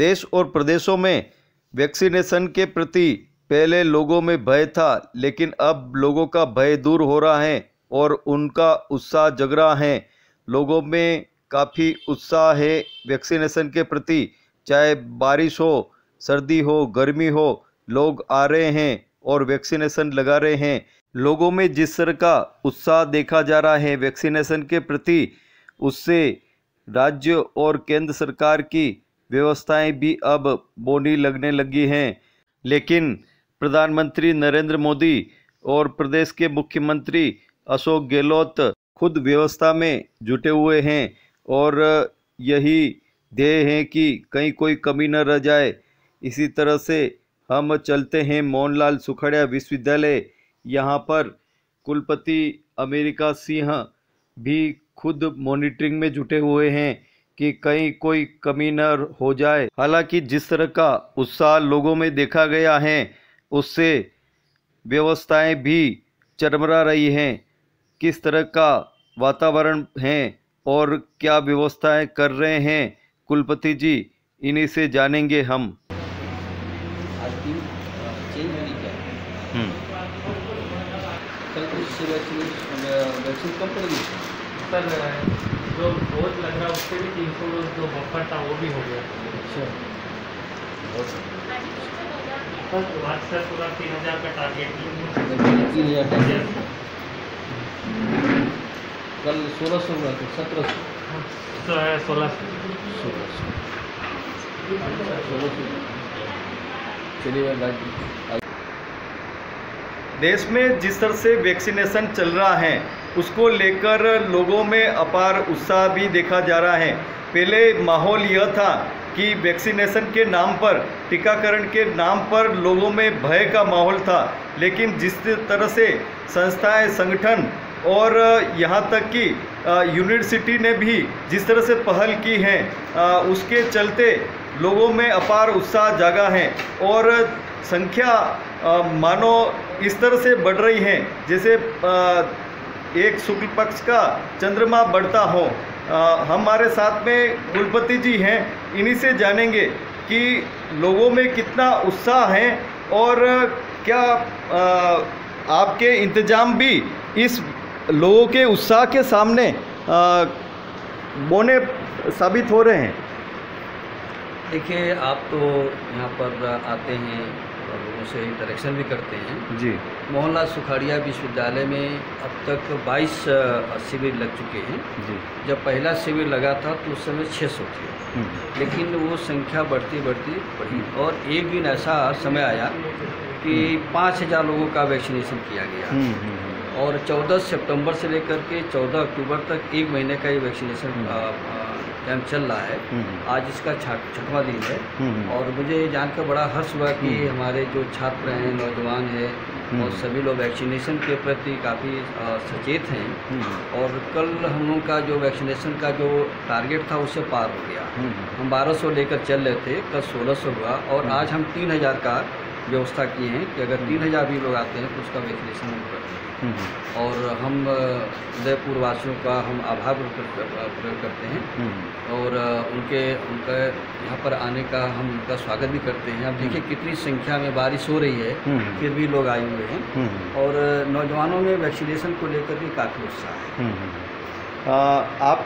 देश और प्रदेशों में वैक्सीनेशन के प्रति पहले लोगों में भय था, लेकिन अब लोगों का भय दूर हो रहा है और उनका उत्साह जग रहा है। लोगों में काफ़ी उत्साह है वैक्सीनेशन के प्रति। चाहे बारिश हो, सर्दी हो, गर्मी हो, लोग आ रहे हैं और वैक्सीनेशन लगा रहे हैं। लोगों में जिस तरह का उत्साह देखा जा रहा है वैक्सीनेशन के प्रति, उससे राज्य और केंद्र सरकार की व्यवस्थाएं भी अब बोनी लगने लगी हैं। लेकिन प्रधानमंत्री नरेंद्र मोदी और प्रदेश के मुख्यमंत्री अशोक गहलोत खुद व्यवस्था में जुटे हुए हैं और यही ध्येय है कि कहीं कोई कमी न रह जाए। इसी तरह से हम चलते हैं मोहनलाल सुखाड़िया विश्वविद्यालय। यहाँ पर कुलपति अमेरिका सिंह भी खुद मॉनिटरिंग में जुटे हुए हैं कि कहीं कोई कमी न हो जाए। हालांकि जिस तरह का उत्साह लोगों में देखा गया है, उससे व्यवस्थाएं भी चरमरा रही हैं। किस तरह का वातावरण है और क्या व्यवस्थाएं कर रहे हैं कुलपति जी, इन्हीं से जानेंगे हम। आज दिन चेंज होगी क्या? कल कुछ वैक्सीन कम पड़ेगी सर। जो डोज लग रहा है उससे भी 300 डोज जो बफर था वो भी हो गया। अच्छा, आज सर पूरा 3000 का टारगेट 3000 कल 1600 हुआ तो 1700 1600। चलिए भाई। देश में जिस तरह से वैक्सीनेशन चल रहा है उसको लेकर लोगों में अपार उत्साह भी देखा जा रहा है। पहले माहौल यह था कि वैक्सीनेशन के नाम पर, टीकाकरण के नाम पर लोगों में भय का माहौल था, लेकिन जिस तरह से संस्थाएं, संगठन और यहाँ तक कि यूनिवर्सिटी ने भी जिस तरह से पहल की है, उसके चलते लोगों में अपार उत्साह जागा है और संख्या मानो इस तरह से बढ़ रही है जैसे एक शुक्ल पक्ष का चंद्रमा बढ़ता हो। हमारे साथ में कुलपति जी हैं, इन्हीं से जानेंगे कि लोगों में कितना उत्साह है और क्या आपके इंतजाम भी इस लोगों के उत्साह के सामने बोने साबित हो रहे हैं। देखिए, आप तो यहाँ पर आते हैं और लोगों से इंटरेक्शन भी करते हैं जी। मोहनलाल सुखाड़िया विश्वविद्यालय में अब तक 22 शिविर लग चुके हैं जी। जब पहला शिविर लगा था तो उस समय 600 थे, लेकिन वो संख्या बढ़ती बढ़ी और एक दिन ऐसा समय आया कि 5000 लोगों का वैक्सीनेशन किया गया और 14 सितंबर से लेकर के 14 अक्टूबर तक 1 महीने का ये वैक्सीनेशन कैंप चल रहा है। आज इसका 6वां दिन है और मुझे जानकर बड़ा हर्ष हुआ कि हमारे जो छात्र हैं, नौजवान हैं और सभी लोग वैक्सीनेशन के प्रति काफ़ी सचेत हैं और कल हम लोगों का जो वैक्सीनेशन का जो टारगेट था उससे पार हो गया। हम 1200 लेकर चल रहे थे, कल 1600 हुआ और आज हम 3000 का व्यवस्था किए हैं कि अगर 3000 भी लोग आते हैं तो उसका वैक्सीनेशन हम करते हैं। और हम उदयपुर वासियों का हम आभार प्रकट करते हैं और उनका यहाँ पर आने का हम उनका स्वागत भी करते हैं। अब देखिए कितनी संख्या में बारिश हो रही है, फिर भी लोग आए हुए हैं और नौजवानों में वैक्सीनेशन को लेकर भी काफ़ी उत्साह है। आप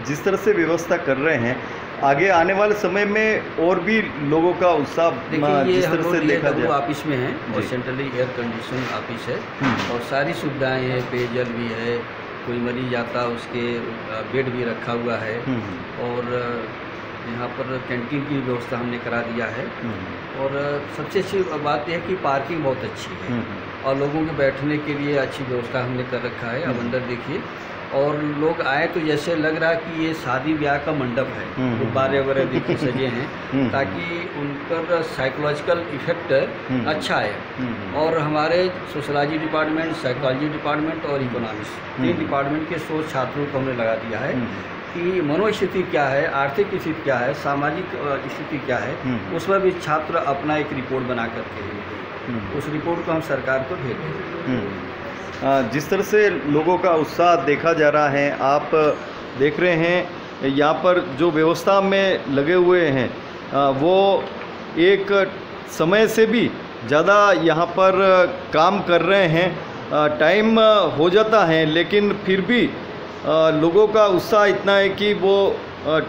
जिस तरह से व्यवस्था कर रहे हैं, आगे आने वाले समय में और भी लोगों का उत्साह जिस तरह से देखा जाए। ऑफिस में है और सेंट्रली एयर कंडीशन ऑफिस है और सारी सुविधाएं हैं, पेयजल भी है, कोई मरीज आता उसके बेड भी रखा हुआ है और यहाँ पर कैंटीन की व्यवस्था हमने करा दिया है और सबसे अच्छी बात यह है कि पार्किंग बहुत अच्छी है और लोगों के बैठने के लिए अच्छी व्यवस्था हमने कर रखा है। अब अंदर देखिए और लोग आए तो जैसे लग रहा है कि ये शादी ब्याह का मंडप है, गुब्बारे वगैरह देखिए सजे हैं ताकि उन पर साइकोलॉजिकल इफेक्ट अच्छा है। और हमारे सोशलॉजी डिपार्टमेंट, साइकोलॉजी डिपार्टमेंट और इकोनॉमिक्स 3 डिपार्टमेंट के सोच छात्रों को हमने लगा दिया है कि मनोस्थिति क्या है, आर्थिक स्थिति क्या है, सामाजिक स्थिति क्या है, उसमें भी छात्र अपना एक रिपोर्ट बना करके उस रिपोर्ट को हम सरकार को भेज देंगे। जिस तरह से लोगों का उत्साह देखा जा रहा है, आप देख रहे हैं यहाँ पर जो व्यवस्था में लगे हुए हैं, वो एक समय से भी ज़्यादा यहाँ पर काम कर रहे हैं। टाइम हो जाता है लेकिन फिर भी लोगों का उत्साह इतना है कि वो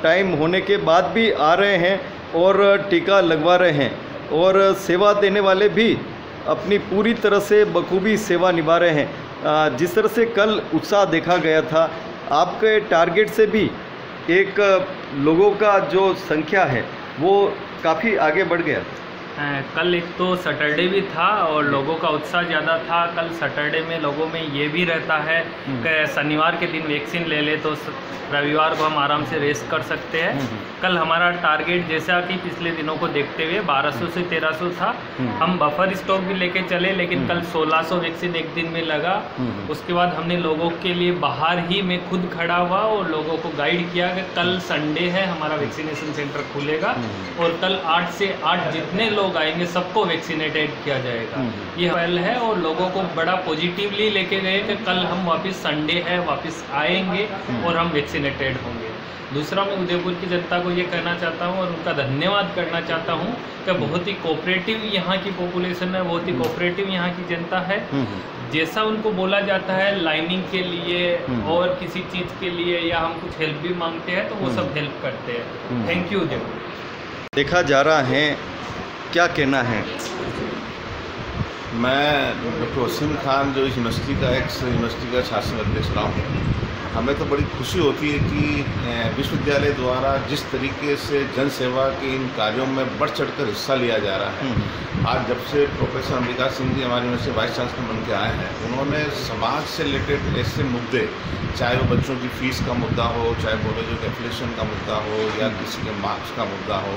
टाइम होने के बाद भी आ रहे हैं और टीका लगवा रहे हैं, और सेवा देने वाले भी अपनी पूरी तरह से बखूबी सेवा निभा रहे हैं। जिस तरह से कल उत्साह देखा गया था, आपके टारगेट से भी एक लोगों का जो संख्या है वो काफ़ी आगे बढ़ गया। कल एक तो सैटरडे भी था और लोगों का उत्साह ज़्यादा था। कल सैटरडे में लोगों में ये भी रहता है कि शनिवार के दिन वैक्सीन ले ले तो रविवार को हम आराम से रेस्ट कर सकते हैं। कल हमारा टारगेट जैसा कि पिछले दिनों को देखते हुए 1200 से 1300 था। हम बफर स्टॉक भी लेके चले, लेकिन कल 1600 वैक्सीन एक दिन में लगा। उसके बाद हमने लोगों के लिए बाहर ही मैं खुद खड़ा हुआ और लोगों को गाइड किया कि कल संडे है, हमारा वैक्सीनेशन सेंटर खुलेगा और कल 8 से 8 जितने लोग आएंगे सबको वैक्सीनेटेड किया जाएगा। ये पहल है और लोगों को बड़ा पॉजिटिवली लेके गए कि कल हम वापस संडे है वापस आएंगे और हम वैक्सीनेटेड होंगे। दूसरा, मैं उदयपुर की जनता को ये कहना चाहता हूँ और उनका धन्यवाद करना चाहता हूँ कि बहुत ही कोऑपरेटिव यहाँ की पॉपुलेशन है, बहुत ही कोऑपरेटिव यहाँ की जनता है। जैसा उनको बोला जाता है लाइनिंग के लिए और किसी चीज़ के लिए या हम कुछ हेल्प भी मांगते हैं तो वो सब हेल्प करते हैं। Thank you Udaipur. देखा जा रहा है, क्या कहना है? मैं डॉक्टर वसीम खान जो इस यूनिवर्सिटी का यूनिवर्सिटी का शासन अध्यक्ष रहा हूँ। हमें तो बड़ी खुशी होती है कि विश्वविद्यालय द्वारा जिस तरीके से जन सेवा के इन कार्यों में बढ़ चढ़कर हिस्सा लिया जा रहा है। आज जब से प्रोफेसर अंबिका सिंह जी हमारी यूनिवर्सिटी वाइस चांसलर बन के आए हैं, उन्होंने समाज से रिलेटेड ऐसे मुद्दे, चाहे वो बच्चों की फीस का मुद्दा हो, चाहे कॉलेजों के एफिलिएशन का मुद्दा हो या किसी के मार्क्स का मुद्दा हो,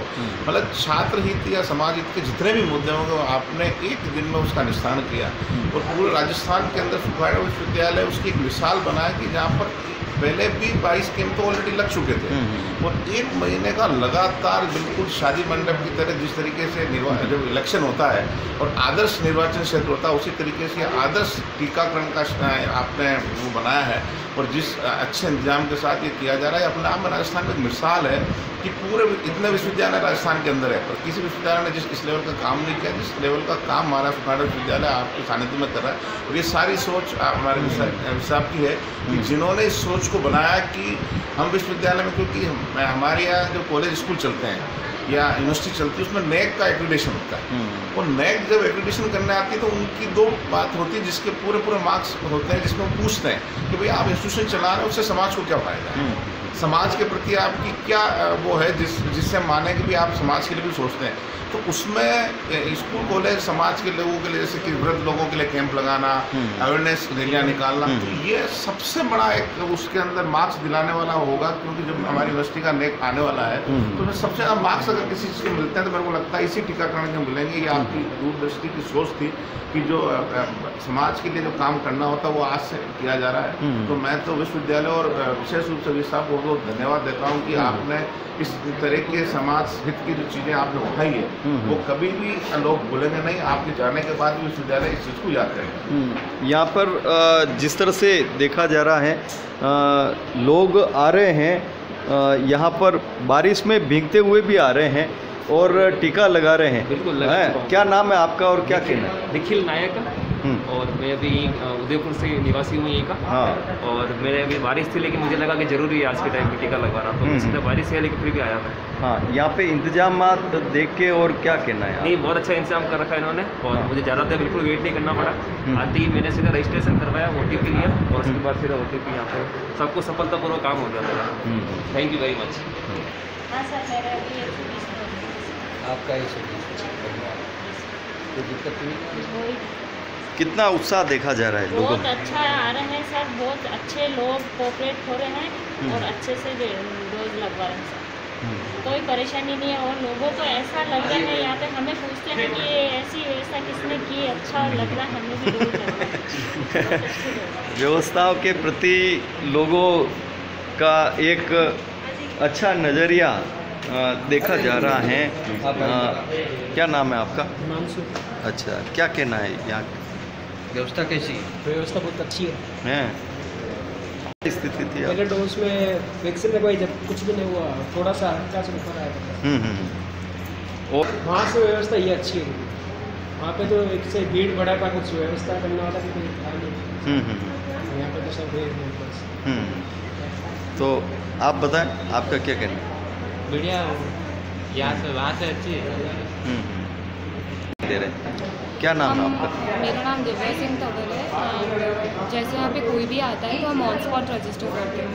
मतलब छात्र हित या समाज हित के जितने भी मुद्दे होंगे आपने एक दिन में उसका निस्तारण किया। और पूरे राजस्थान के अंदर फुलवाड़ा विश्वविद्यालय उसकी एक मिसाल बना है कि जहाँ पर पहले भी 22 कैंप तो ऑलरेडी लग चुके थे और 1 महीने का लगातार बिल्कुल शादी मंडप की तरह जिस तरीके से जब इलेक्शन होता है और आदर्श निर्वाचन क्षेत्र होता है, उसी तरीके से आदर्श टीकाकरण का आपने वो बनाया है और जिस अच्छे इंतजाम के साथ ये किया जा रहा है, अपने आप में राजस्थान में एक मिसाल है कि पूरे इतने विश्वविद्यालय राजस्थान के अंदर है पर किसी विश्वविद्यालय ने इस लेवल का काम नहीं किया, जिस लेवल का काम हमारा फुलवाड़ा विश्वविद्यालय आपके सानिध्य में कर रहा है। और ये सारी सोच हमारे साहब की है कि जिन्होंने इस सोच को बनाया कि हम विश्वविद्यालय में, क्योंकि हमारे यहाँ जो कॉलेज स्कूल चलते हैं या यूनिवर्सिटी चलती है उसमें नेक का एक्रीडेशन होता है। और नेक जब एक्रीडेशन करने आती है तो उनकी 2 बात होती है जिसके पूरे मार्क्स होते हैं, जिसमें वो पूछते हैं कि भाई आप इंस्टीट्यूशन चला रहे हैं उससे समाज को क्या फ़ायदा है, समाज के प्रति आपकी क्या वो है जिससे माने कि भी आप समाज के लिए भी सोचते हैं। तो उसमें स्कूल कॉलेज समाज के लोगों के लिए, जैसे कि वृद्ध लोगों के लिए कैंप लगाना, अवेयरनेस रैलियाँ निकालना, तो ये सबसे बड़ा एक उसके अंदर मार्क्स दिलाने वाला होगा। क्योंकि जब हमारी यूनिवर्सिटी का नेक आने वाला है तो सबसे ज़्यादा मार्क्स अगर किसी चीज़ के मिलते हैं तो मेरे को लगता है इसी टीकाकरण के मिलेंगे। ये आपकी दूरदृष्टि की सोच थी कि जो समाज के लिए जो काम करना होता है वो आज से किया जा रहा है। तो मैं तो विश्वविद्यालय और विशेष रूप से वी साहब को बहुत धन्यवाद देता हूँ कि आपने इस तरह के समाज हित की जो चीज़ें आपने उठाई है वो कभी भी लोग भूलेंगे नहीं। आपके जाने के बाद भी विश्वविद्यालय इस चीज़ को याद करेंगे। यहाँ पर जिस तरह से देखा जा रहा है, लोग आ रहे हैं यहाँ पर, बारिश में भीगते हुए भी आ रहे हैं और टीका लगा रहे हैं। बिल्कुल क्या नाम है आपका और क्या कहना है? निखिल नायक और मैं अभी उदयपुर से निवासी हूँ यहीं का। हाँ। और मेरे अभी बारिश थी लेकिन मुझे लगा कि ज़रूरी है आज के टाइम पे टीका लगवाना, तो इसलिए बारिश है लेकिन फिर भी आया मैं। हाँ, यहाँ पे इंतजाम देख के और क्या कहना है? नहीं, बहुत अच्छा इंतजाम कर रखा है इन्होंने और मुझे ज़्यादा देर बिल्कुल वेट नहीं करना पड़ा। आते ही मैंने सीधा रजिस्ट्रेशन करवाया, OTP लिया और उसके बाद सीधा OTP यहाँ पर सबको सफलतापूर्वक काम हो गया मेरा। Thank you very much. आपका ही कोई दिक्कत नहीं? कितना उत्साह देखा जा रहा है लोगों बहुत अच्छा आ रहे हैं सर, बहुत अच्छे लोग कोऑपरेट हो रहे हैं और अच्छे से डोज लगवा रहे हैं सर। कोई परेशानी नहीं है और लोगों को ऐसा लग रहा है, यहाँ पे हमें पूछते हैं कि ये ऐसी व्यवस्था किसने की, अच्छा लग रहा है, हमें भी डोज लगवा है। व्यवस्थाओं के प्रति लोगों का एक अच्छा नज़रिया देखा जा रहा है। क्या नाम है आपका? हिमांशु। अच्छा, क्या कहना है यहाँ? व्यवस्था कैसी है? व्यवस्था बहुत अच्छी है। स्थिति थी पहले डोज में वैक्सीन लगवाई जब कुछ भी नहीं हुआ, थोड़ा सा हल्का से बुखार आया था। और वहाँ से व्यवस्था ये अच्छी है। वहाँ पे तो एक से भीड़ बड़ा का कुछ व्यवस्था करने वाला भी कोई था नहीं। यहाँ पे तो सब है बस। तो आप बताएं, आपका क्या कहना है? बढ़िया, यहाँ से वहाँ से अच्छी है। दे रहे क्या नाम है आपका? मेरा नाम दिव्या सिंह तंवर है। जैसे यहाँ पे कोई भी आता है तो हम ऑन स्पॉट रजिस्टर करते हैं,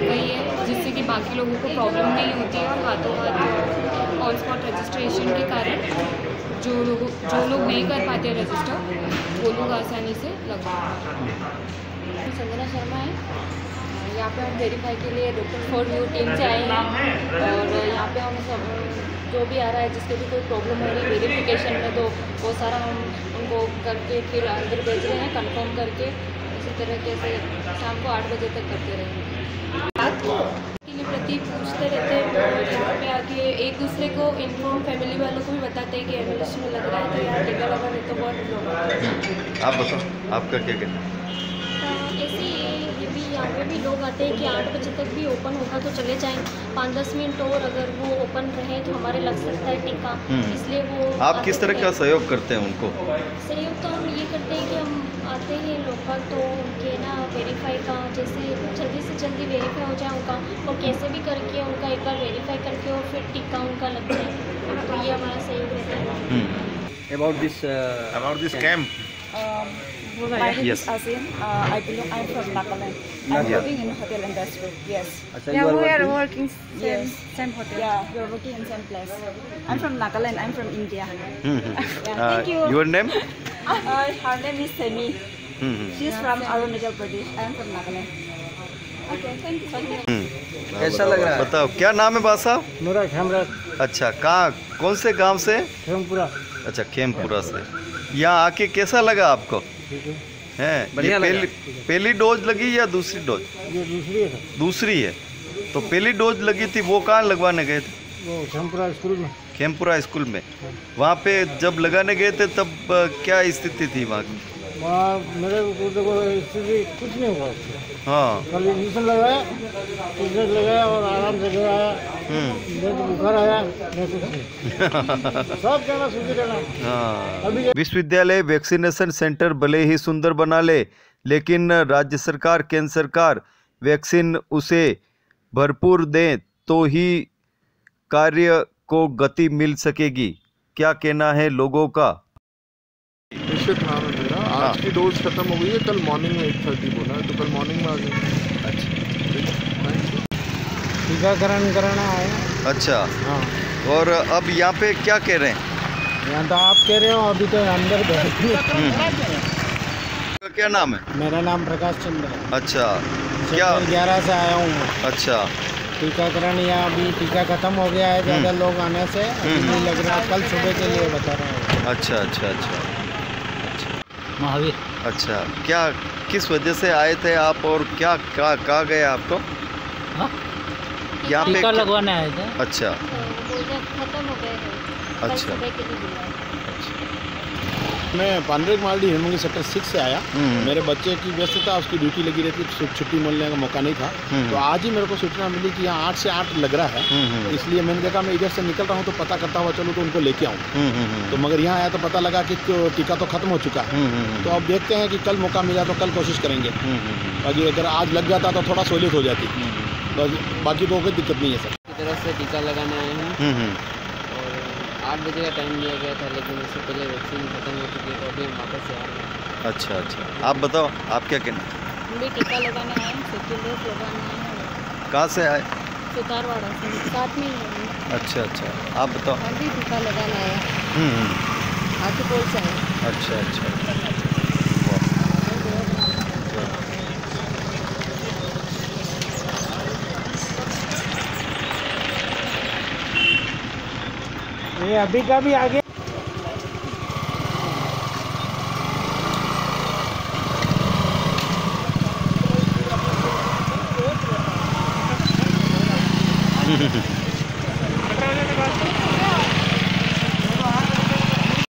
वही है जिससे कि बाकी लोगों को प्रॉब्लम नहीं होती है। और हाथों हाथ ऑन स्पॉट रजिस्ट्रेशन के कारण जो लोग नहीं कर पाते रजिस्टर, वो लोग आसानी से लगवा पाते हैं। संजना शर्मा है। यहाँ पे हम वेरीफाई के लिए डॉक्टर फॉर यू टीम से आए हैं और यहाँ पे हम सब जो भी आ रहा है जिसके भी कोई प्रॉब्लम हो रही है वेरिफिकेशन में, तो वो सारा हम उनको करके फिर अंदर भेज रहे हैं कंफर्म करके। इसी तरीके से शाम को 8 बजे तक करते रहेंगे। के लिए प्रति पूछते रहते हैं और यहाँ पे आके एक दूसरे को इन्फॉर्म फैमिली वालों को भी बताते हैं कि एम्बुलेंस में लग रहा है तो यहाँ टीका लगाने तो बहुत लोग। आप बताओ, आपका क्या कहना है? ऐसे ये भी यहाँ पे भी लोग आते हैं कि 8 बजे तक भी ओपन होगा तो चले जाएं, 5-10 मिनट और अगर वो ओपन रहे तो हमारे लग सकता है टीका, इसलिए वो। आप किस तरह का सहयोग करते हैं उनको? सहयोग तो हम ये करते हैं कि हम आते हैं लोकल तो उनके ना वेरीफाई का, जैसे जल्दी से जल्दी वेरीफाई हो जाए उनका, और कैसे भी करके उनका एक बार वेरीफाई करके और फिर टीका उनका लग जाए, तो ये हमारा सहयोग रहता है। About this camp. My name Yes. is Asin. I'm from Nagaland. I'm working in hotel industry. Yes. Yeah, we are working same hotel. Yeah, we're working in same place. I'm from Nagaland. I'm from India. Thank you. Your name? Her name is Semi. She's from Arunachal Pradesh. I'm from Nagaland. Okay, thank you. कैसा लग रहा है? बताओ, क्या नाम है बासा? मेरा खेमराज। अच्छा, कहाँ, कौन से गांव से? खेमपुरा। अच्छा, खेमपुरा से। यहाँ आके कैसा लगा आपको? हैं? बढ़िया लगा। पहली डोज लगी या दूसरी डोज? ये दूसरी है। दूसरी है। तो पहली डोज लगी थी वो कहाँ लगवाने गए थे? वो खेमपुरा स्कूल में। खेमपुरा स्कूल में। वहाँ पे जब लगाने गए थे तब क्या स्थिति थी वहाँ की? वहाँ मेरे को देखो स्थिति कुछ नहीं हुआ। हाँ, कल इंजेक्शन लगाया और आराम से घर आया। मैं तो बुखार आया, मैं कुछ नहीं। सब कहना सूझी रहना। हाँ। विश्वविद्यालय वैक्सीनेशन सेंटर भले ही सुंदर बना ले, लेकिन राज्य सरकार, केंद्र सरकार वैक्सीन उसे भरपूर दें तो ही कार्य को गति मिल सकेगी। क्या कहना है लोगों का? नाम है मेरा। आज की डोज खत्म हो गई है, कल मॉर्निंग में 8:30 बोला है, तो कल मॉर्निंग में आ जाएंगे। अच्छा, टीकाकरण कराना है। अच्छा, हाँ। और अब यहाँ पे क्या कह रहे हैं? यहाँ तो आप कह रहे हो, अभी तो अंदर क्या नाम है? मेरा नाम प्रकाश चंद्र है। अच्छा, क्या 11 से आया हूँ। अच्छा, टीकाकरण यहाँ अभी टीका खत्म हो गया है, ज़्यादा लोग आने से नहीं लग रहा, कल सुबह के लिए बता रहे हैं। अच्छा अच्छा अच्छा अच्छा। महावीर। अच्छा, क्या किस वजह से आए थे आप और क्या कहा गए आपको? यहाँ पे टीका लगवाने आए थे। अच्छा खत्म हो गए हैं, कल अच्छा सुबह के लिए बुलाया। मैं पांड्रेक मालडी हेमंगी सेक्टर 6 से आया। मेरे बच्चे की व्यस्तता, उसकी ड्यूटी लगी रहती, छुट्टी मिलने का मौका नहीं था। तो आज ही मेरे को सूचना मिली कि यहाँ 8 से 8 लग रहा है, इसलिए मैंने देखा मैं इधर से निकल रहा हूँ तो पता करता हुआ चलूँ तो उनको लेके आऊँ। तो मगर यहाँ आया तो पता लगा कि टीका तो खत्म हो चुका है। तो अब देखते हैं कि कल मौका मिला तो कल कोशिश करेंगे। बाकी अगर आज लग जाता तो थोड़ा सहूलियत हो जाती, बस बाकी तो कोई दिक्कत नहीं है सर। की तरफ से टीका लगाने आए हैं और 8 बजे का टाइम दिया गया था, लेकिन उससे पहले वैक्सीन खत्म हो चुकी है, तो अभी हम वापस से आ रहे हैं। अच्छा अच्छा, आप बताओ, आप क्या कहना? हम भी टीका लगाने आए हैं, सेकंड डोज लगाने आए हैं। कहाँ से आए? सुतारवाड़ा से, साथ में ही है। अच्छा अच्छा, आप बताओ। हम भी टीका लगाने आए हैं, हाथीपोल से आए। अच्छा अच्छा, ये अभी का भी आगे